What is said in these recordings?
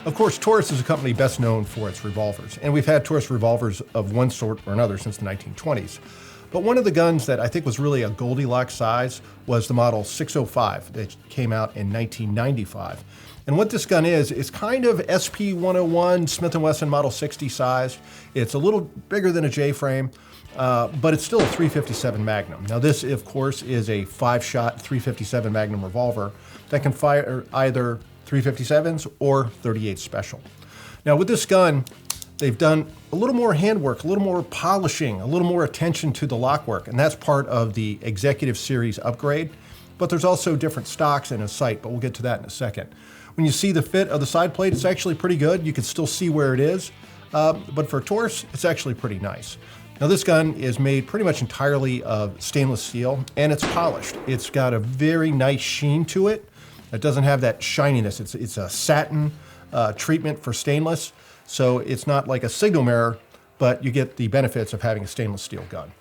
Of course, Taurus is a company best known for its revolvers, and we've had Taurus revolvers of one sort or another since the 1920s. But one of the guns that I think was really a Goldilocks size was the Model 605 that came out in 1995. And what this gun is kind of SP101 Smith & Wesson Model 60 size. It's a little bigger than a J-frame, but it's still a .357 Magnum. Now this, of course, is a 5-shot .357 Magnum revolver that can fire either .357s or .38 Special. Now with this gun, they've done a little more handwork, a little more polishing, a little more attention to the lock work, and that's part of the Executive Series upgrade. But there's also different stocks in a sight, but we'll get to that in a second. When you see the fit of the side plate, it's actually pretty good. You can still see where it is, but for Taurus, it's actually pretty nice. Now this gun is made pretty much entirely of stainless steel, and it's polished. It's got a very nice sheen to it. It doesn't have that shininess. It's a satin treatment for stainless, so it's not like a signal mirror, but you get the benefits of having a stainless steel gun.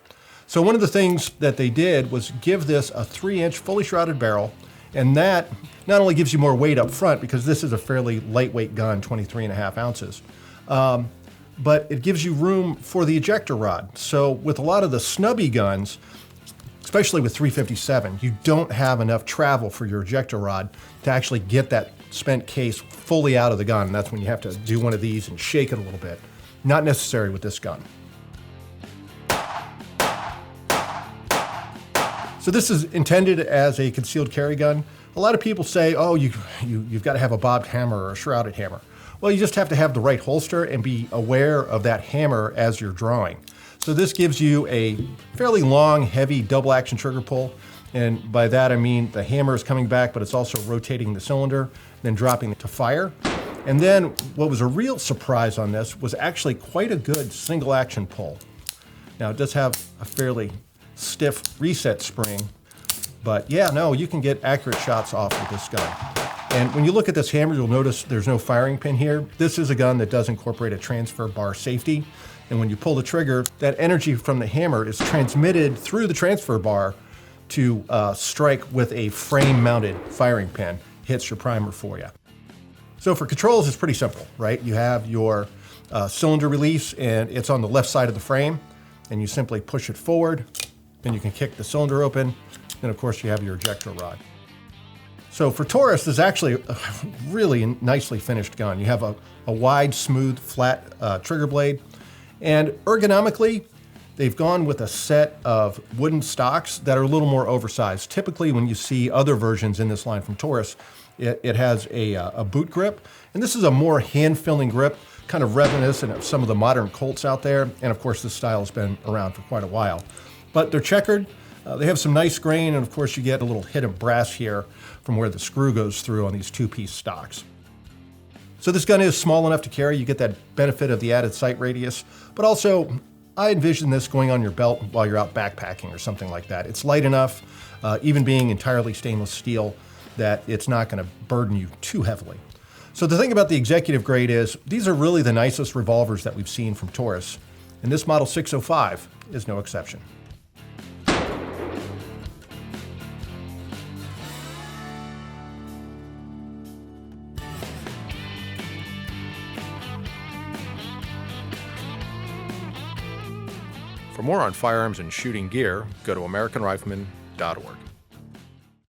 So one of the things that they did was give this a 3-inch fully shrouded barrel, and that not only gives you more weight up front, because this is a fairly lightweight gun, 23.5 ounces, but it gives you room for the ejector rod. So with a lot of the snubby guns, especially with .357, you don't have enough travel for your ejector rod to actually get that spent case fully out of the gun. And that's when you have to do one of these and shake it a little bit. Not necessary with this gun. So this is intended as a concealed carry gun. A lot of people say, oh, you've got to have a bobbed hammer or a shrouded hammer. Well, you just have to have the right holster and be aware of that hammer as you're drawing. So this gives you a fairly long, heavy double action trigger pull. And by that, I mean the hammer is coming back, but it's also rotating the cylinder, then dropping it to fire. And then what was a real surprise on this was actually quite a good single action pull. Now it does have a fairly stiff reset spring, but yeah, no, you can get accurate shots off with this gun. And when you look at this hammer, you'll notice there's no firing pin here. This is a gun that does incorporate a transfer bar safety. And when you pull the trigger, that energy from the hammer is transmitted through the transfer bar to strike with a frame-mounted firing pin. Hits your primer for you. So for controls, it's pretty simple, right? You have your cylinder release, and it's on the left side of the frame, and you simply push it forward, then you can kick the cylinder open, and of course you have your ejector rod. So for Taurus, there's actually a really nicely finished gun. You have a wide, smooth, flat trigger blade. And ergonomically, they've gone with a set of wooden stocks that are a little more oversized. Typically, when you see other versions in this line from Taurus, it has a boot grip. And this is a more hand-filling grip, kind of reminiscent of some of the modern Colts out there. And of course, this style has been around for quite a while. But they're checkered. They have some nice grain, and of course, you get a little hit of brass here from where the screw goes through on these two-piece stocks. So this gun is small enough to carry. You get that benefit of the added sight radius, but also I envision this going on your belt while you're out backpacking or something like that. It's light enough, even being entirely stainless steel, that it's not going to burden you too heavily. So the thing about the executive grade is these are really the nicest revolvers that we've seen from Taurus, and this Model 605 is no exception. For more on firearms and shooting gear, go to AmericanRifleman.org.